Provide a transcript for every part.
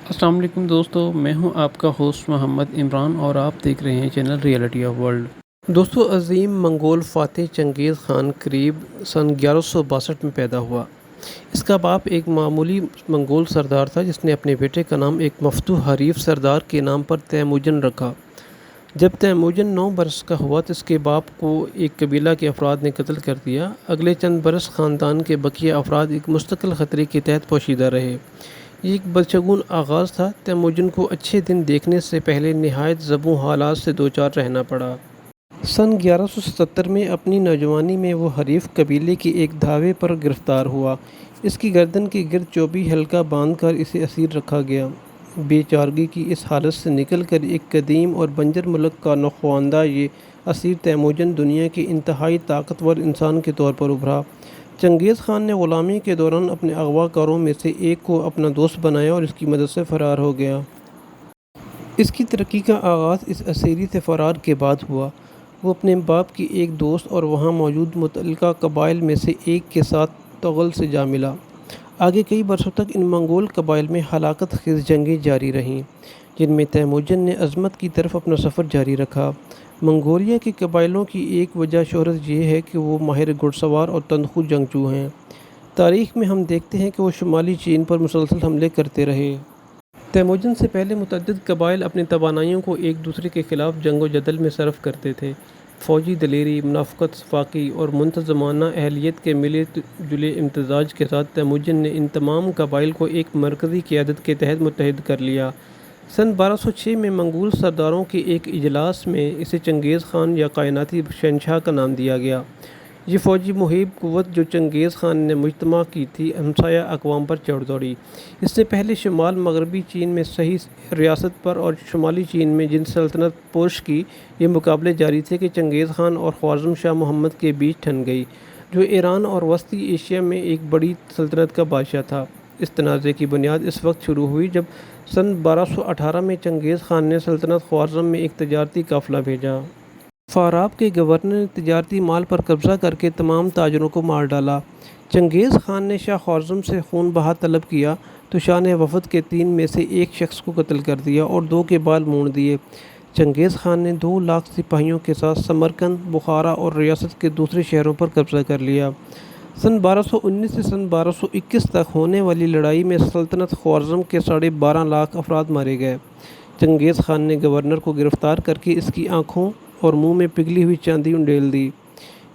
السلام علیکم دوستو، میں ہوں آپ کا ہوسٹ محمد عمران اور آپ دیکھ رہے ہیں چینل ریئلٹی آف ورلڈ۔ دوستو، عظیم منگول فاتح چنگیز خان قریب سن 1162 میں پیدا ہوا۔ اس کا باپ ایک معمولی منگول سردار تھا جس نے اپنے بیٹے کا نام ایک مفتوح حریف سردار کے نام پر تیموجن رکھا۔ جب تیموجن 9 برس کا ہوا تو اس کے باپ کو ایک قبیلہ کے افراد نے قتل کر دیا۔ اگلے چند برس خاندان کے بقیہ افراد ایک مستقل خطرے کے تحت پوشیدہ رہے۔ یہ ایک بدشگون آغاز تھا۔ تیموجن کو اچھے دن دیکھنے سے پہلے نہایت زبوں حالات سے دوچار رہنا پڑا۔ سن 1177 میں اپنی نوجوانی میں وہ حریف قبیلے کے ایک دھاوے پر گرفتار ہوا۔ اس کی گردن کے گرد چوبی حلقہ باندھ کر اسے اسیر رکھا گیا۔ بے چارگی کی اس حالت سے نکل کر ایک قدیم اور بنجر ملک کا نخواندہ یہ اسیر تیموجن دنیا کے انتہائی طاقتور انسان کے طور پر ابھرا۔ چنگیز خان نے غلامی کے دوران اپنے اغوا کاروں میں سے ایک کو اپنا دوست بنایا اور اس کی مدد سے فرار ہو گیا۔ اس کی ترقی کا آغاز اس اسیری سے فرار کے بعد ہوا۔ وہ اپنے باپ کی ایک دوست اور وہاں موجود متعلقہ قبائل میں سے ایک کے ساتھ تغل سے جا ملا۔ آگے کئی برسوں تک ان منگول قبائل میں ہلاکت خیز جنگیں جاری رہیں، جن میں تیموجن نے عظمت کی طرف اپنا سفر جاری رکھا۔ منگولیا کے قبائلوں کی ایک وجہ شہرت یہ ہے کہ وہ ماہر گھڑ سوار اور تندخو جنگجو ہیں۔ تاریخ میں ہم دیکھتے ہیں کہ وہ شمالی چین پر مسلسل حملے کرتے رہے۔ تیموجن سے پہلے متعدد قبائل اپنی توانائیوں کو ایک دوسرے کے خلاف جنگ و جدل میں صرف کرتے تھے۔ فوجی دلیری، منافقت، فاقی اور منتظمانہ اہلیت کے ملے جلے امتزاج کے ساتھ تیموجن نے ان تمام قبائل کو ایک مرکزی قیادت کے تحت متحد کر لیا۔ سن 1206 میں منگول سرداروں کے ایک اجلاس میں اسے چنگیز خان یا کائناتی شہنشاہ کا نام دیا گیا۔ یہ فوجی محیط قوت جو چنگیز خان نے مجتمع کی تھی، ہمسایہ اقوام پر چڑھ دوڑی۔ اس سے پہلے شمال مغربی چین میں صحیح ریاست پر اور شمالی چین میں جن سلطنت پوش کی یہ مقابلے جاری تھے کہ چنگیز خان اور خوارزم شاہ محمد کے بیچ ٹھن گئی، جو ایران اور وسطی ایشیا میں ایک بڑی سلطنت کا بادشاہ تھا۔ اس تنازع کی بنیاد اس وقت شروع ہوئی جب سن 1218 میں چنگیز خان نے سلطنت خوارزم میں ایک تجارتی قافلہ بھیجا۔ فاراب کے گورنر نے تجارتی مال پر قبضہ کر کے تمام تاجروں کو مار ڈالا۔ چنگیز خان نے شاہ خوارزم سے خون بہا طلب کیا تو شاہ نے وفد کے 3 میں سے ایک شخص کو قتل کر دیا اور 2 کے بال مونڈ دیے۔ چنگیز خان نے 2 لاکھ سپاہیوں کے ساتھ سمرقند، بخارا اور ریاست کے دوسرے شہروں پر قبضہ کر لیا۔ سن 1219 سے سن 1221 تک ہونے والی لڑائی میں سلطنت خوارزم کے 12.5 لاکھ افراد مارے گئے۔ چنگیز خان نے گورنر کو گرفتار کر کے اس کی آنکھوں اور منہ میں پگھلی ہوئی چاندی انڈیل دی۔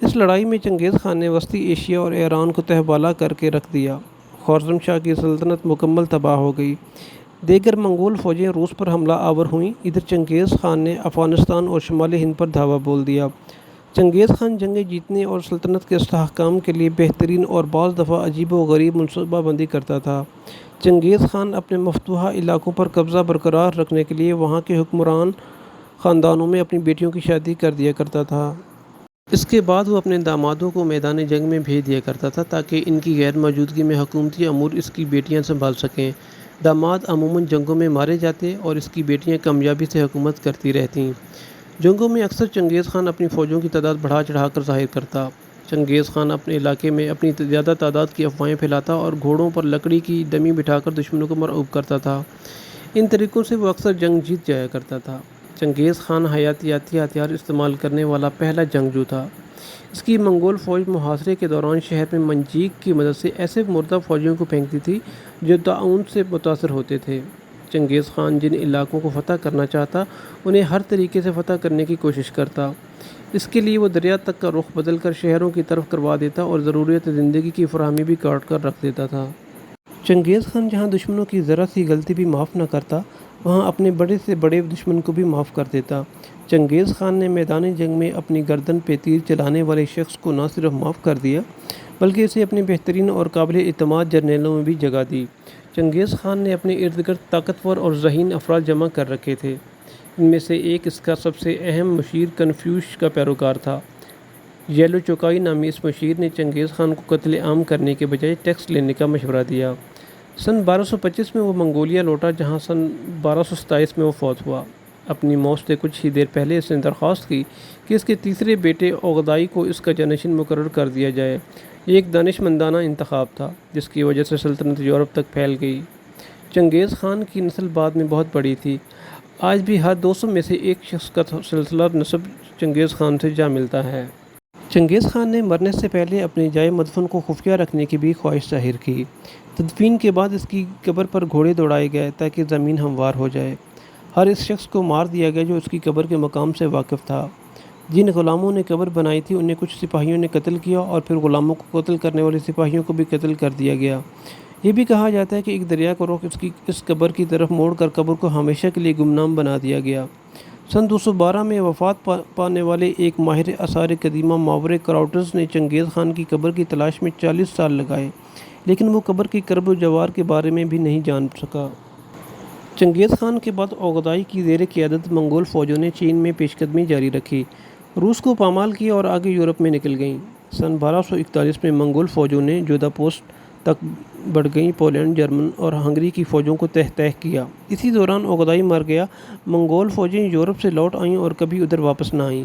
اس لڑائی میں چنگیز خان نے وسطی ایشیا اور ایران کو تہبالہ کر کے رکھ دیا۔ خوارزم شاہ کی سلطنت مکمل تباہ ہو گئی۔ دیگر منگول فوجیں روس پر حملہ آور ہوئیں۔ ادھر چنگیز خان نے افغانستان اور شمالی ہند پر دھاوا بول دیا۔ چنگیز خان جنگیں جیتنے اور سلطنت کے استحکام کے لیے بہترین اور بعض دفعہ عجیب و غریب منصوبہ بندی کرتا تھا۔ چنگیز خان اپنے مفتوحہ علاقوں پر قبضہ برقرار رکھنے کے لیے وہاں کے حکمران خاندانوں میں اپنی بیٹیوں کی شادی کر دیا کرتا تھا۔ اس کے بعد وہ اپنے دامادوں کو میدان جنگ میں بھیج دیا کرتا تھا تاکہ ان کی غیر موجودگی میں حکومتی امور اس کی بیٹیاں سنبھال سکیں۔ داماد عموماً جنگوں میں مارے جاتے اور اس کی بیٹیاں کامیابی سے حکومت کرتی رہتیں۔ جنگوں میں اکثر چنگیز خان اپنی فوجوں کی تعداد بڑھا چڑھا کر ظاہر کرتا۔ چنگیز خان اپنے علاقے میں اپنی زیادہ تعداد کی افواہیں پھیلاتا اور گھوڑوں پر لکڑی کی ڈمی بٹھا کر دشمنوں کو مرعوب کرتا تھا۔ ان طریقوں سے وہ اکثر جنگ جیت جایا کرتا تھا۔ چنگیز خان حیاتیاتی ہتھیار استعمال کرنے والا پہلا جنگجو تھا۔ اس کی منگول فوج محاصرے کے دوران شہر میں منجیق کی مدد سے ایسے مردہ فوجیوں کو پھینکتی تھی جو طاعون سے متاثر ہوتے تھے۔ چنگیز خان جن علاقوں کو فتح کرنا چاہتا انہیں ہر طریقے سے فتح کرنے کی کوشش کرتا۔ اس کے لیے وہ دریا تک کا رخ بدل کر شہروں کی طرف کروا دیتا اور ضروریات زندگی کی فراہمی بھی کاٹ کر رکھ دیتا تھا۔ چنگیز خان جہاں دشمنوں کی ذرا سی غلطی بھی معاف نہ کرتا، وہاں اپنے بڑے سے بڑے دشمن کو بھی معاف کر دیتا۔ چنگیز خان نے میدان جنگ میں اپنی گردن پہ تیر چلانے والے شخص کو نہ صرف معاف کر دیا بلکہ اسے اپنے بہترین اور قابل اعتماد جرنیلوں میں بھی جگہ دی۔ چنگیز خان نے اپنے ارد گرد طاقتور اور ذہین افراد جمع کر رکھے تھے۔ ان میں سے ایک اس کا سب سے اہم مشیر کنفیوش کا پیروکار تھا۔ یلو چوکائی نامی اس مشیر نے چنگیز خان کو قتل عام کرنے کے بجائے ٹیکس لینے کا مشورہ دیا۔ سن 1225 میں وہ منگولیا لوٹا جہاں سن 1227 میں وہ فوت ہوا۔ اپنی موت سے کچھ ہی دیر پہلے اس نے درخواست کی کہ اس کے تیسرے بیٹے اوغدائی کو اس کا جانشین مقرر کر دیا جائے۔ یہ ایک دانشمندانہ انتخاب تھا جس کی وجہ سے سلطنت یورپ تک پھیل گئی۔ چنگیز خان کی نسل بعد میں بہت بڑی تھی۔ آج بھی ہر 200 میں سے ایک شخص کا سلسلہ نسب چنگیز خان سے جا ملتا ہے۔ چنگیز خان نے مرنے سے پہلے اپنی جائے مدفن کو خفیہ رکھنے کی بھی خواہش ظاہر کی۔ تدفین کے بعد اس کی قبر پر گھوڑے دوڑائے گئے تاکہ زمین ہموار ہو جائے۔ ہر اس شخص کو مار دیا گیا جو اس کی قبر کے مقام سے واقف تھا۔ جن غلاموں نے قبر بنائی تھی انہیں کچھ سپاہیوں نے قتل کیا اور پھر غلاموں کو قتل کرنے والے سپاہیوں کو بھی قتل کر دیا گیا۔ یہ بھی کہا جاتا ہے کہ ایک دریا کا رخ اس قبر کی طرف موڑ کر قبر کو ہمیشہ کے لیے گمنام بنا دیا گیا۔ سن 212 میں وفات پانے والے ایک ماہر آثار قدیمہ ماورے کراؤٹز نے چنگیز خان کی قبر کی تلاش میں 40 سال لگائے، لیکن وہ قبر کی قرب و جوار کے بارے میں بھی نہیں جان سکا۔ چنگیز خان کے بعد اوغدائی کی زیر قیادت منگول فوجوں نے چین میں پیش قدمی جاری رکھی، روس کو پامال کیا اور آگے یورپ میں نکل گئیں۔ سن 1241 میں منگول فوجوں نے جودھا پوسٹ تک بڑھ گئیں، پولینڈ، جرمن اور ہنگری کی فوجوں کو تہ کیا۔ اسی دوران اوغدائی مر گیا، منگول فوجیں یورپ سے لوٹ آئیں اور کبھی ادھر واپس نہ آئیں۔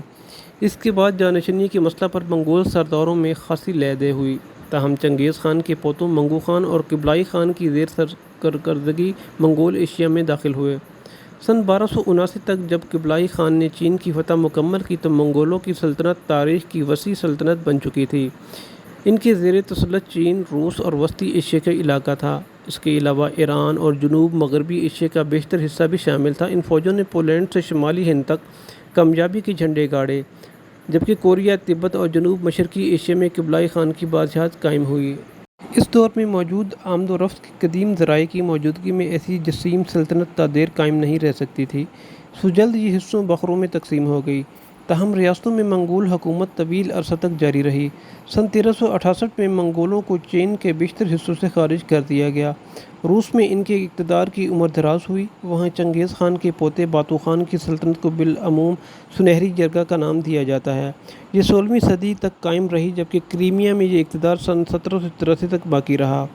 اس کے بعد جانشینی کے مسئلہ پر منگول سرداروں میں خاصی لے دے ہوئی، تاہم چنگیز خان کے پوتوں منگو خان اور قبلائی خان کی زیر سرکردگی منگول ایشیا میں داخل ہوئے۔ سن 1279 تک جب قبلائی خان نے چین کی فتح مکمل کی تو منگولوں کی سلطنت تاریخ کی وسیع سلطنت بن چکی تھی۔ ان کے زیر تسلط چین، روس اور وسطی ایشیا کا علاقہ تھا۔ اس کے علاوہ ایران اور جنوب مغربی ایشیا کا بیشتر حصہ بھی شامل تھا۔ ان فوجوں نے پولینڈ سے شمالی ہند تک کامیابی کے جھنڈے گاڑے، جبکہ کوریا، تبت اور جنوب مشرقی ایشیا میں قبلائی خان کی بادشاہت قائم ہوئی۔ اس دور میں موجود آمد و رفت کے قدیم ذرائع کی موجودگی میں ایسی جسیم سلطنت تا دیر قائم نہیں رہ سکتی تھی، سو جلد یہ حصوں بخروں میں تقسیم ہو گئی۔ تاہم ریاستوں میں منگول حکومت طویل عرصہ تک جاری رہی۔ سن 1368 میں منگولوں کو چین کے بیشتر حصوں سے خارج کر دیا گیا۔ روس میں ان کے اقتدار کی عمر دراز ہوئی۔ وہاں چنگیز خان کے پوتے باتو خان کی سلطنت کو بالعموم سنہری جرگہ کا نام دیا جاتا ہے۔ یہ 16ویں صدی تک قائم رہی، جبکہ کرائمیا میں یہ اقتدار سن 1783 تک باقی رہا۔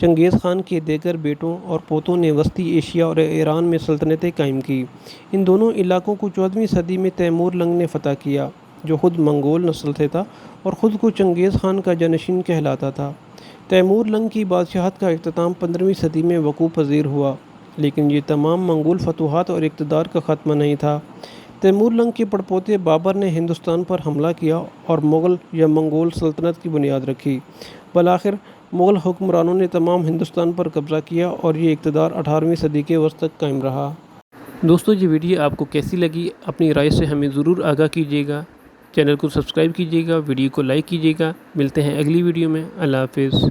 چنگیز خان کے دیگر بیٹوں اور پوتوں نے وسطی ایشیا اور ایران میں سلطنتیں قائم کی۔ ان دونوں علاقوں کو 14ویں صدی میں تیمور لنگ نے فتح کیا، جو خود منگول نسل سے تھا اور خود کو چنگیز خان کا جانشین کہلاتا تھا۔ تیمور لنگ کی بادشاہت کا اختتام 15ویں صدی میں وقوع پذیر ہوا، لیکن یہ تمام منگول فتوحات اور اقتدار کا خاتمہ نہیں تھا۔ تیمور لنگ کے پڑپوتے بابر نے ہندوستان پر حملہ کیا اور مغل یا منگول سلطنت کی بنیاد رکھی۔ بالآخر مغل حکمرانوں نے تمام ہندوستان پر قبضہ کیا اور یہ اقتدار 18ویں صدی کے وسط تک قائم رہا۔ دوستو، یہ ویڈیو آپ کو کیسی لگی؟ اپنی رائے سے ہمیں ضرور آگاہ کیجیے گا۔ چینل کو سبسکرائب کیجیے گا، ویڈیو کو لائک کیجیے گا۔ ملتے ہیں اگلی ویڈیو میں۔ اللہ حافظ۔